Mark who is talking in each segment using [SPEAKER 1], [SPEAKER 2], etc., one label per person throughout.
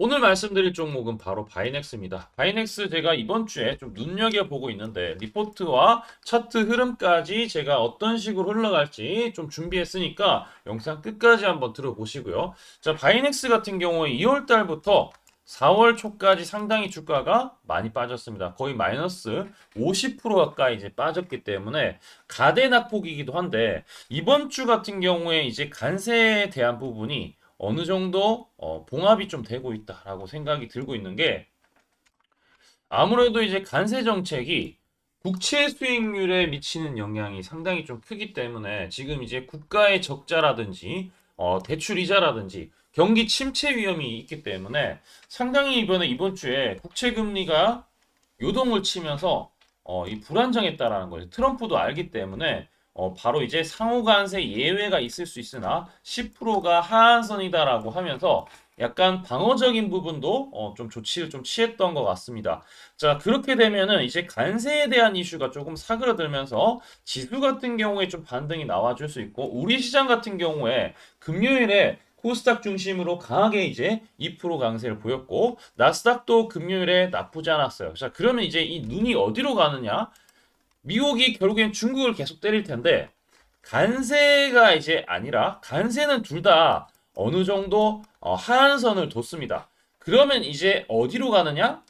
[SPEAKER 1] 오늘 말씀드릴 종목은 바로 바이넥스입니다. 바이넥스 제가 이번 주에 좀 눈여겨보고 있는데 리포트와 차트 흐름까지 제가 어떤 식으로 흘러갈지 좀 준비했으니까 영상 끝까지 한번 들어보시고요. 자, 바이넥스 같은 경우에 2월 달부터 4월 초까지 상당히 주가가 많이 빠졌습니다. 거의 마이너스 50% 가까이 이제 빠졌기 때문에 가대낙폭이기도 한데 이번 주 같은 경우에 이제 관세에 대한 부분이 어느 정도 봉합이 좀 되고 있다라고 생각이 들고 있는 게 아무래도 이제 관세 정책이 국채 수익률에 미치는 영향이 상당히 좀 크기 때문에 지금 이제 국가의 적자라든지 대출 이자라든지 경기 침체 위험이 있기 때문에 상당히 이번 주에 국채 금리가 요동을 치면서 이 불안정했다라는 거죠. 트럼프도 알기 때문에 바로 이제 상호 간세 예외가 있을 수 있으나 10%가 하한선이다라고 하면서 약간 방어적인 부분도 좀 조치를 좀 취했던 것 같습니다. 자, 그렇게 되면은 이제 관세에 대한 이슈가 조금 사그라들면서 지수 같은 경우에 좀 반등이 나와줄 수 있고 우리 시장 같은 경우에 금요일에 코스닥 중심으로 강하게 이제 2% 강세를 보였고 나스닥도 금요일에 나쁘지 않았어요. 자, 그러면 이제 이 눈이 어디로 가느냐? 미국이 결국엔 중국을 계속 때릴 텐데 간세가 이제 아니라 간세는 둘 다 어느 정도 하한선을 뒀습니다. 그러면 이제 어디로 가느냐?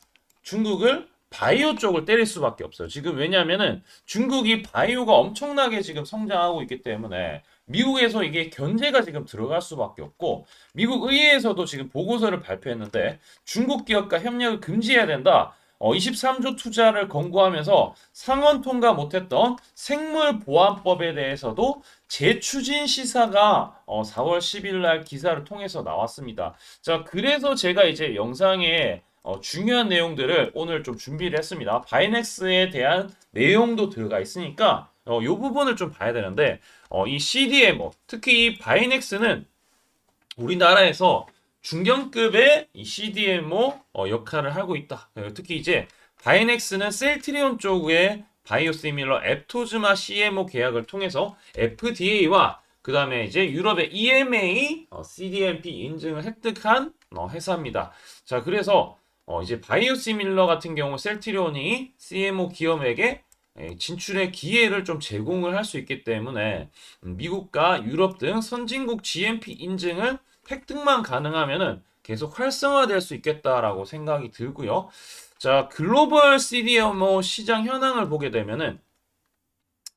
[SPEAKER 1] 중국을 바이오 쪽을 때릴 수밖에 없어요. 지금 왜냐하면은 중국이 바이오가 엄청나게 지금 성장하고 있기 때문에 미국에서 이게 견제가 지금 들어갈 수밖에 없고 미국 의회에서도 지금 보고서를 발표했는데 중국 기업과 협력을 금지해야 된다. 23조 투자를 권고하면서 상원 통과 못했던 생물보안법에 대해서도 재추진 시사가 4월 10일 날 기사를 통해서 나왔습니다. 자, 그래서 제가 이제 영상에 중요한 내용들을 오늘 좀 준비를 했습니다. 바이넥스에 대한 내용도 들어가 있으니까 이 부분을 좀 봐야 되는데 이 CDMO 특히 이 바이넥스는 우리나라에서 중견급의 이 CDMO 역할을 하고 있다. 특히 이제 바이넥스는 셀트리온 쪽의 바이오시밀러 앱토즈마 CMO 계약을 통해서 FDA와 그 다음에 이제 유럽의 EMA CDMP 인증을 획득한 회사입니다. 자, 그래서 이제 바이오시밀러 같은 경우 셀트리온이 CMO 기업에게 진출의 기회를 좀 제공을 할 수 있기 때문에 미국과 유럽 등 선진국 GMP 인증을 획득만 가능하면은 계속 활성화될 수 있겠다라고 생각이 들고요. 자, 글로벌 CDMO 시장 현황을 보게 되면은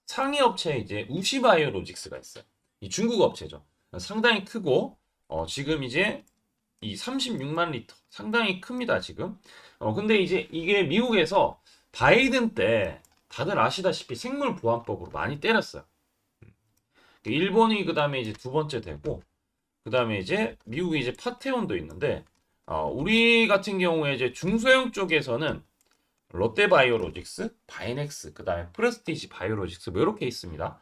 [SPEAKER 1] 상위 업체에 이제 우시바이오로직스가 있어요. 이 중국 업체죠. 상당히 크고 지금 이제 이 36만 리터 상당히 큽니다, 지금. 근데 이제 이게 미국에서 바이든 때 다들 아시다시피 생물보안법으로 많이 때렸어요. 일본이 그 다음에 이제 두 번째 되고 그 다음에 이제 미국이 이제 파테온도 있는데 우리 같은 경우에 이제 중소형 쪽에서는 롯데바이오로직스, 바이넥스, 그 다음에 프레스티지 바이오로직스 뭐 이렇게 있습니다.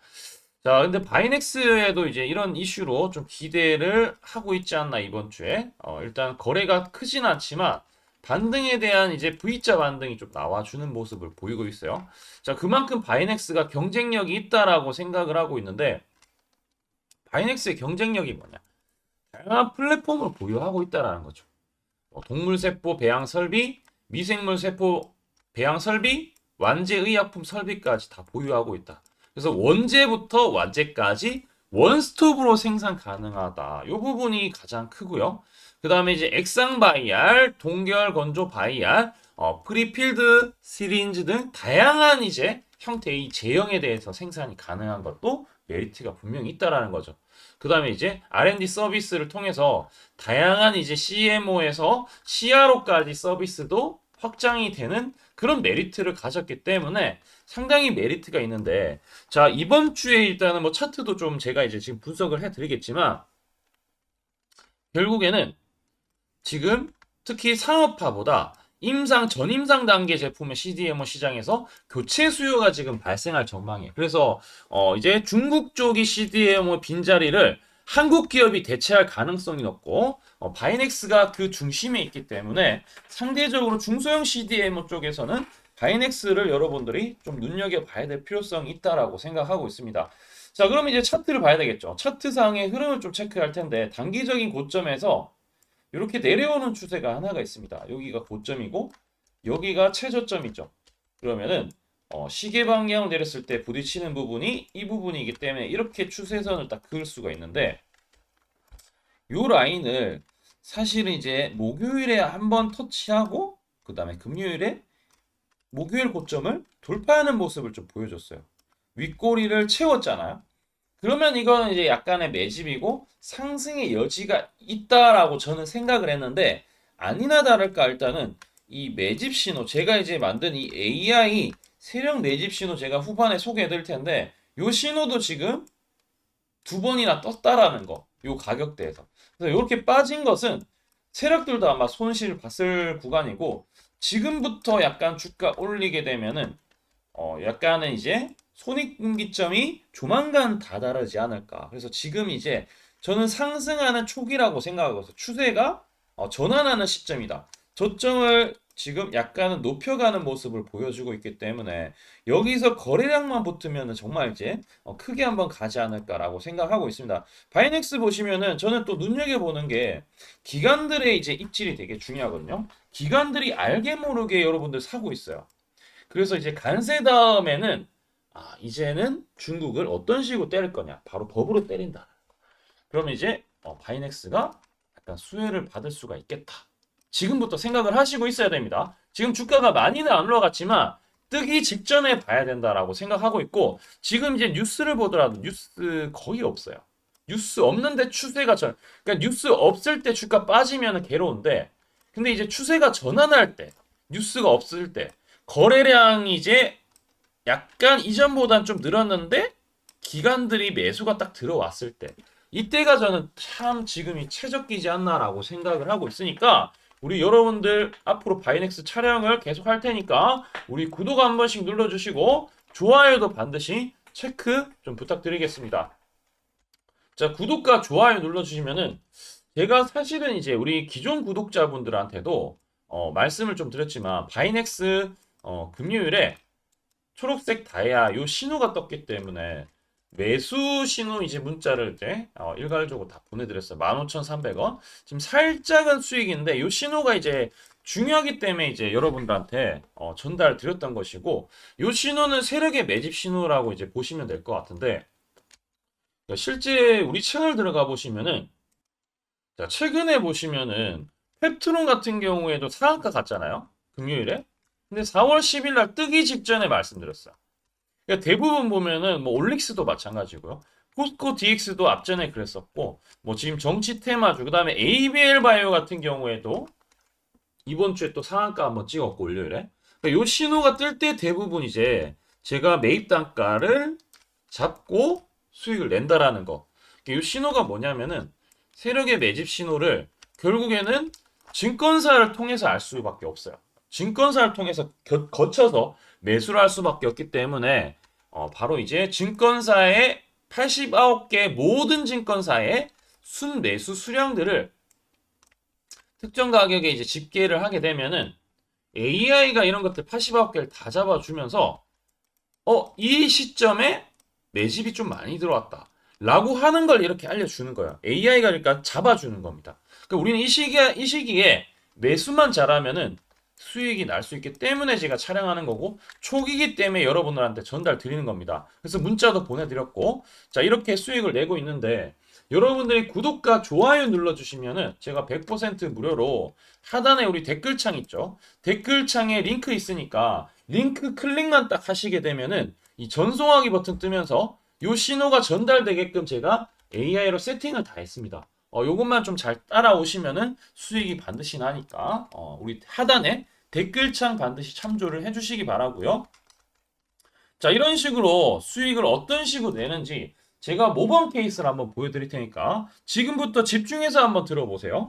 [SPEAKER 1] 자, 근데 바이넥스에도 이제 이런 이슈로 좀 기대를 하고 있지 않나 이번 주에. 일단 거래가 크진 않지만 반등에 대한 이제 V자 반등이 좀 나와주는 모습을 보이고 있어요. 자, 그만큼 바이넥스가 경쟁력이 있다라고 생각을 하고 있는데 바이넥스의 경쟁력이 뭐냐? 다양한 플랫폼을 보유하고 있다라는 거죠. 동물세포 배양 설비, 미생물세포 배양 설비, 완제의약품 설비까지 다 보유하고 있다. 그래서 원재부터 완제까지 원스톱으로 생산 가능하다. 이 부분이 가장 크고요. 그 다음에 이제 액상 바이알, 동결 건조 바이알, 프리필드 시린즈 등 다양한 이제 형태의 제형에 대해서 생산이 가능한 것도 메리트가 분명히 있다라는 거죠. 그 다음에 이제 R&D 서비스를 통해서 다양한 이제 CMO에서 CRO까지 서비스도 확장이 되는 그런 메리트를 가졌기 때문에 상당히 메리트가 있는데 자, 이번 주에 일단은 뭐 차트도 좀 제가 이제 지금 분석을 해드리겠지만 결국에는 지금 특히 상업화보다 임상, 전임상 단계 제품의 CDMO 시장에서 교체 수요가 지금 발생할 전망이에요. 그래서 이제 중국 쪽이 CDMO 빈자리를 한국 기업이 대체할 가능성이 높고 바이넥스가 그 중심에 있기 때문에 상대적으로 중소형 CDMO 쪽에서는 바이넥스를 여러분들이 좀 눈여겨봐야 될 필요성이 있다라고 생각하고 있습니다. 자, 그럼 이제 차트를 봐야 되겠죠. 차트상의 흐름을 좀 체크할 텐데 단기적인 고점에서 이렇게 내려오는 추세가 하나가 있습니다. 여기가 고점이고 여기가 최저점이죠. 그러면은 시계 방향을 내렸을 때 부딪히는 부분이 이 부분이기 때문에 이렇게 추세선을 딱 그을 수가 있는데 요 라인을 사실은 이제 목요일에 한번 터치하고 그 다음에 금요일에 목요일 고점을 돌파하는 모습을 좀 보여줬어요. 윗꼬리를 채웠잖아요. 그러면 이거는 이제 약간의 매집이고 상승의 여지가 있다라고 저는 생각을 했는데 아니나 다를까 일단은 이 매집 신호 제가 이제 만든 이 AI 세력 매집 신호 제가 후반에 소개해 드릴 텐데 요 신호도 지금 두 번이나 떴다라는 거. 요 가격대에서. 그래서 이렇게 빠진 것은 세력들도 아마 손실 봤을 구간이고 지금부터 약간 주가 올리게 되면은 약간은 이제 손익분기점이 조만간 다다르지 않을까. 그래서 지금 이제 저는 상승하는 초기라고 생각하고서 추세가 전환하는 시점이다. 저점을 지금 약간은 높여가는 모습을 보여주고 있기 때문에 여기서 거래량만 붙으면 정말 이제 크게 한번 가지 않을까라고 생각하고 있습니다. 바이넥스 보시면은 저는 또 눈여겨보는 게 기관들의 이제 입질이 되게 중요하거든요. 기관들이 알게 모르게 여러분들 사고 있어요. 그래서 이제 간세 다음에는 이제는 중국을 어떤 식으로 때릴 거냐 바로 법으로 때린다. 그러면 이제 바이넥스가 약간 수혜를 받을 수가 있겠다. 지금부터 생각을 하시고 있어야 됩니다. 지금 주가가 많이는 안 올라갔지만 뜨기 직전에 봐야 된다라고 생각하고 있고 지금 이제 뉴스를 보더라도 뉴스 거의 없어요. 뉴스 없는데 추세가 그러니까 뉴스 없을 때 주가 빠지면 괴로운데 근데 이제 추세가 전환할 때 뉴스가 없을 때 거래량이 이제 약간 이전보단 좀 늘었는데 기관들이 매수가 딱 들어왔을 때 이때가 저는 참 지금이 최적기지 않나라고 생각을 하고 있으니까 우리 여러분들 앞으로 바이넥스 촬영을 계속 할 테니까 우리 구독 한 번씩 눌러주시고 좋아요도 반드시 체크 좀 부탁드리겠습니다. 자, 구독과 좋아요 눌러주시면은 제가 사실은 이제 우리 기존 구독자분들한테도 말씀을 좀 드렸지만 바이넥스 금요일에 초록색 다이아 요 신호가 떴기 때문에 매수 신호 이제 문자를 이제 일괄적으로 다 보내드렸어요. 15,300원. 지금 살짝은 수익인데 요 신호가 이제 중요하기 때문에 이제 여러분들한테 전달 드렸던 것이고 요 신호는 세력의 매집 신호라고 이제 보시면 될 것 같은데 실제 우리 채널 들어가 보시면은 자, 최근에 보시면은 펩트론 같은 경우에도 상한가 갔잖아요. 금요일에. 근데 4월 10일 날 뜨기 직전에 말씀드렸어요. 그러니까 대부분 보면은 뭐 올릭스도 마찬가지고요. 포스코 DX도 앞전에 그랬었고 뭐 지금 정치 테마주 그다음에 ABL 바이오 같은 경우에도 이번 주에 또 상한가 한번 찍었고 월요일에. 그러니까 요 신호가 뜰 때 대부분 이제 제가 매입 단가를 잡고 수익을 낸다라는 거. 그러니까 요 신호가 뭐냐면은 세력의 매집 신호를 결국에는 증권사를 통해서 알 수밖에 없어요. 증권사를 통해서 거쳐서 매수를 할 수밖에 없기 때문에 바로 이제 증권사의 89개 모든 증권사의 순매수 수량들을 특정 가격에 이제 집계를 하게 되면은 AI가 이런 것들 89개를 다 잡아주면서 이 시점에 매집이 좀 많이 들어왔다. 라고 하는 걸 이렇게 알려주는 거예요. AI가 그러니까 잡아주는 겁니다. 그러니까 우리는 이 시기에 매수만 잘하면은 수익이 날 수 있기 때문에 제가 촬영하는 거고 초기이기 때문에 여러분들한테 전달 드리는 겁니다. 그래서 문자도 보내드렸고 자 이렇게 수익을 내고 있는데 여러분들이 구독과 좋아요 눌러주시면은 제가 100% 무료로 하단에 우리 댓글창 있죠. 댓글창에 링크 있으니까 링크 클릭만 딱 하시게 되면은 이 전송하기 버튼 뜨면서 요 신호가 전달되게끔 제가 AI로 세팅을 다 했습니다. 요것만 좀 잘 따라오시면은 수익이 반드시 나니까 우리 하단에 댓글창 반드시 참조를 해주시기 바라고요. 자 이런 식으로 수익을 어떤 식으로 내는지 제가 모범 케이스를 한번 보여드릴 테니까 지금부터 집중해서 한번 들어보세요.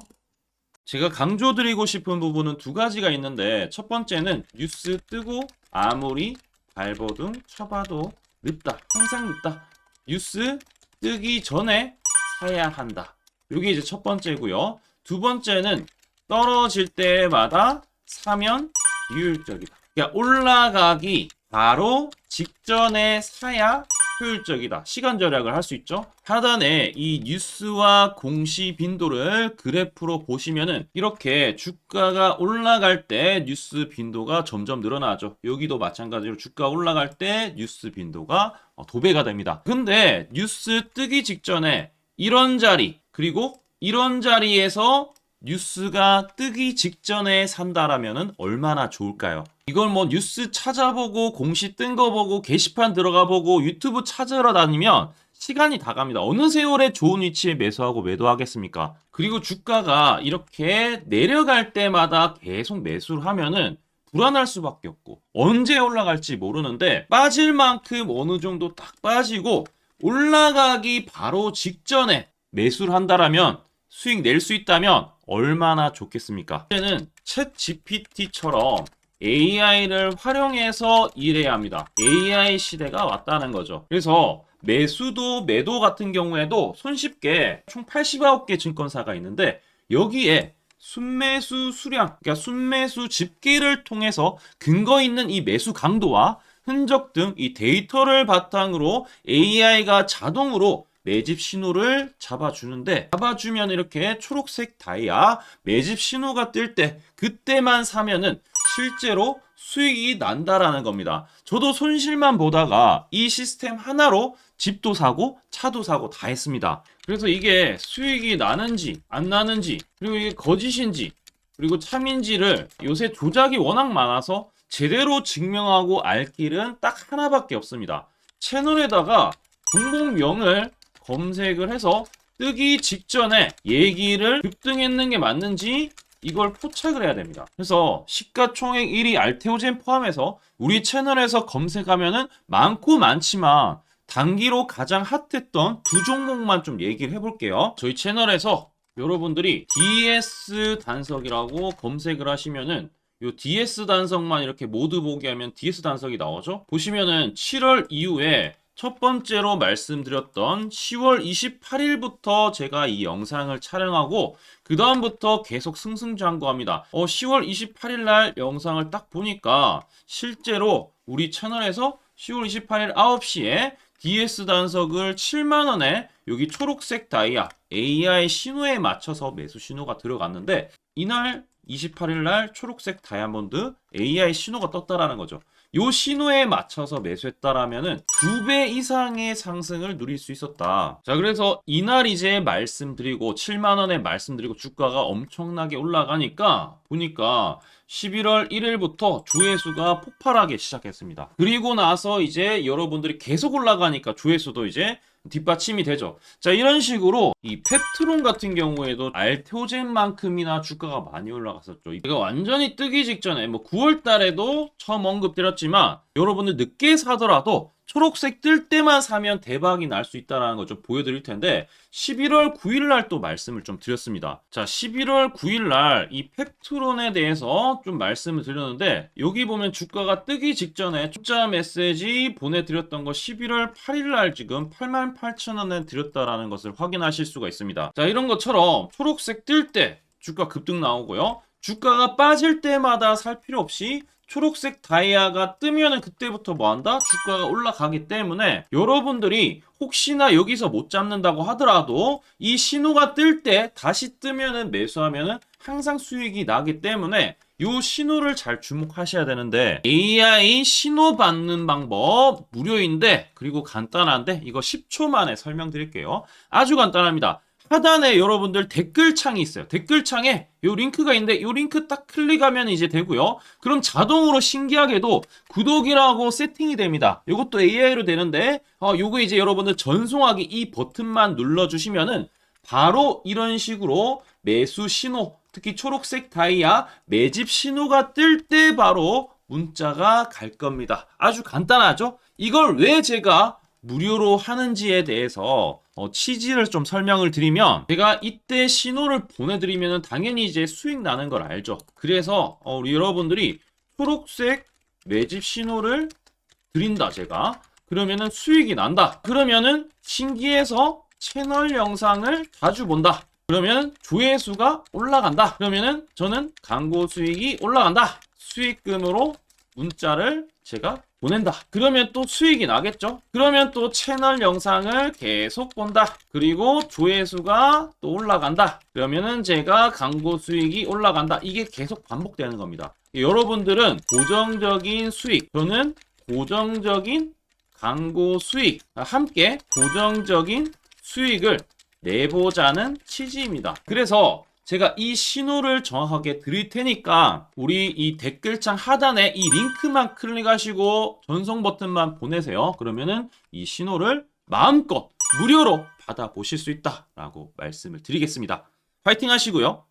[SPEAKER 1] 제가 강조드리고 싶은 부분은 두 가지가 있는데 첫 번째는 뉴스 뜨고 아무리 발버둥 쳐봐도 늦다. 항상 늦다. 뉴스 뜨기 전에 사야 한다. 이게 이제 첫 번째고요. 두 번째는 떨어질 때마다 사면 비효율적이다. 그러니까 올라가기 바로 직전에 사야 효율적이다. 시간 절약을 할 수 있죠. 하단에 이 뉴스와 공시 빈도를 그래프로 보시면은 이렇게 주가가 올라갈 때 뉴스 빈도가 점점 늘어나죠. 여기도 마찬가지로 주가 올라갈 때 뉴스 빈도가 도배가 됩니다. 근데 뉴스 뜨기 직전에 이런 자리 그리고 이런 자리에서 뉴스가 뜨기 직전에 산다라면은 얼마나 좋을까요? 이걸 뭐 뉴스 찾아보고 공시 뜬 거 보고 게시판 들어가 보고 유튜브 찾으러 다니면 시간이 다 갑니다. 어느 세월에 좋은 위치에 매수하고 매도하겠습니까? 그리고 주가가 이렇게 내려갈 때마다 계속 매수를 하면은 불안할 수밖에 없고 언제 올라갈지 모르는데 빠질 만큼 어느 정도 딱 빠지고 올라가기 바로 직전에 매수를 한다라면 수익 낼 수 있다면 얼마나 좋겠습니까? 이제는 챗 GPT처럼 AI를 활용해서 일해야 합니다. AI 시대가 왔다는 거죠. 그래서 매수도 매도 같은 경우에도 손쉽게 총 89개 증권사가 있는데 여기에 순매수 수량, 그러니까 순매수 집계를 통해서 근거 있는 이 매수 강도와 흔적 등 이 데이터를 바탕으로 AI가 자동으로 매집 신호를 잡아주면 이렇게 초록색 다이아 매집 신호가 뜰 때 그때만 사면은 실제로 수익이 난다라는 겁니다. 저도 손실만 보다가 이 시스템 하나로 집도 사고 차도 사고 다 했습니다. 그래서 이게 수익이 나는지 안 나는지 그리고 이게 거짓인지 그리고 참인지를 요새 조작이 워낙 많아서 제대로 증명하고 알 길은 딱 하나밖에 없습니다. 채널에다가 공공명을 검색을 해서 뜨기 직전에 얘기를 급등했는 게 맞는지 이걸 포착을 해야 됩니다. 그래서 시가총액 1위 알테오젠 포함해서 우리 채널에서 검색하면은 많고 많지만 단기로 가장 핫했던 두 종목만 좀 얘기를 해볼게요. 저희 채널에서 여러분들이 DS 단석이라고 검색을 하시면은 요 DS 단석만 이렇게 모두 보기 하면 DS 단석이 나오죠. 보시면은 7월 이후에 첫 번째로 말씀드렸던 10월 28일부터 제가 이 영상을 촬영하고 그 다음부터 계속 승승장구합니다. 10월 28일 날 영상을 딱 보니까 실제로 우리 채널에서 10월 28일 9시에 DS 단석을 7만원에 여기 초록색 다이아 AI 신호에 맞춰서 매수 신호가 들어갔는데 이날 28일 날 초록색 다이아몬드 AI 신호가 떴다라는 거죠. 요 신호에 맞춰서 매수했다라면은 2배 이상의 상승을 누릴 수 있었다. 자, 그래서 이날 이제 말씀드리고 7만원에 말씀드리고 주가가 엄청나게 올라가니까 보니까 11월 1일부터 조회수가 폭발하기 시작했습니다. 그리고 나서 이제 여러분들이 계속 올라가니까 조회수도 이제 뒷받침이 되죠. 자, 이런 식으로 이 펩트론 같은 경우에도 알테오젠만큼이나 주가가 많이 올라갔었죠. 이거 완전히 뜨기 직전에 뭐 9월 달에도 처음 언급드렸지만 여러분들 늦게 사더라도 초록색 뜰 때만 사면 대박이 날 수 있다는 거 좀 보여드릴 텐데 11월 9일 날 또 말씀을 좀 드렸습니다. 자, 11월 9일 날 이 펩트론에 대해서 좀 말씀을 드렸는데 여기 보면 주가가 뜨기 직전에 투자 메시지 보내드렸던 거 11월 8일 날 지금 88,000원에 드렸다라는 것을 확인하실 수가 있습니다. 자, 이런 것처럼 초록색 뜰 때 주가 급등 나오고요. 주가가 빠질 때마다 살 필요 없이 초록색 다이아가 뜨면은 그때부터 뭐한다? 주가가 올라가기 때문에 여러분들이 혹시나 여기서 못 잡는다고 하더라도 이 신호가 뜰 때 다시 뜨면은 매수하면은 항상 수익이 나기 때문에 이 신호를 잘 주목하셔야 되는데 AI 신호 받는 방법 무료인데 그리고 간단한데 이거 10초 만에 설명드릴게요. 아주 간단합니다. 하단에 여러분들 댓글창이 있어요. 댓글창에 요 링크가 있는데 요 링크 딱 클릭하면 이제 되고요. 그럼 자동으로 신기하게도 구독이라고 세팅이 됩니다. 요것도 AI로 되는데 요거 이제 여러분들 전송하기 이 버튼만 눌러주시면은 바로 이런 식으로 매수 신호 특히 초록색 다이아 매집 신호가 뜰 때 바로 문자가 갈 겁니다. 아주 간단하죠? 이걸 왜 제가 무료로 하는지에 대해서 취지를 좀 설명을 드리면 제가 이때 신호를 보내드리면 당연히 이제 수익 나는 걸 알죠. 그래서 우리 여러분들이 초록색 매집 신호를 드린다 제가 그러면은 수익이 난다. 그러면은 신기해서 채널 영상을 자주 본다. 그러면 조회수가 올라간다. 그러면은 저는 광고 수익이 올라간다. 수익금으로 문자를 제가 보낸다. 그러면 또 수익이 나겠죠? 그러면 또 채널 영상을 계속 본다. 그리고 조회수가 또 올라간다. 그러면은 제가 광고 수익이 올라간다. 이게 계속 반복되는 겁니다. 여러분들은 고정적인 수익, 저는 고정적인 광고 수익, 함께 고정적인 수익을 내보자는 취지입니다. 그래서 제가 이 신호를 정확하게 드릴 테니까 우리 이 댓글창 하단에 이 링크만 클릭하시고 전송 버튼만 보내세요. 그러면은 이 신호를 마음껏 무료로 받아보실 수 있다라고 말씀을 드리겠습니다. 파이팅 하시고요.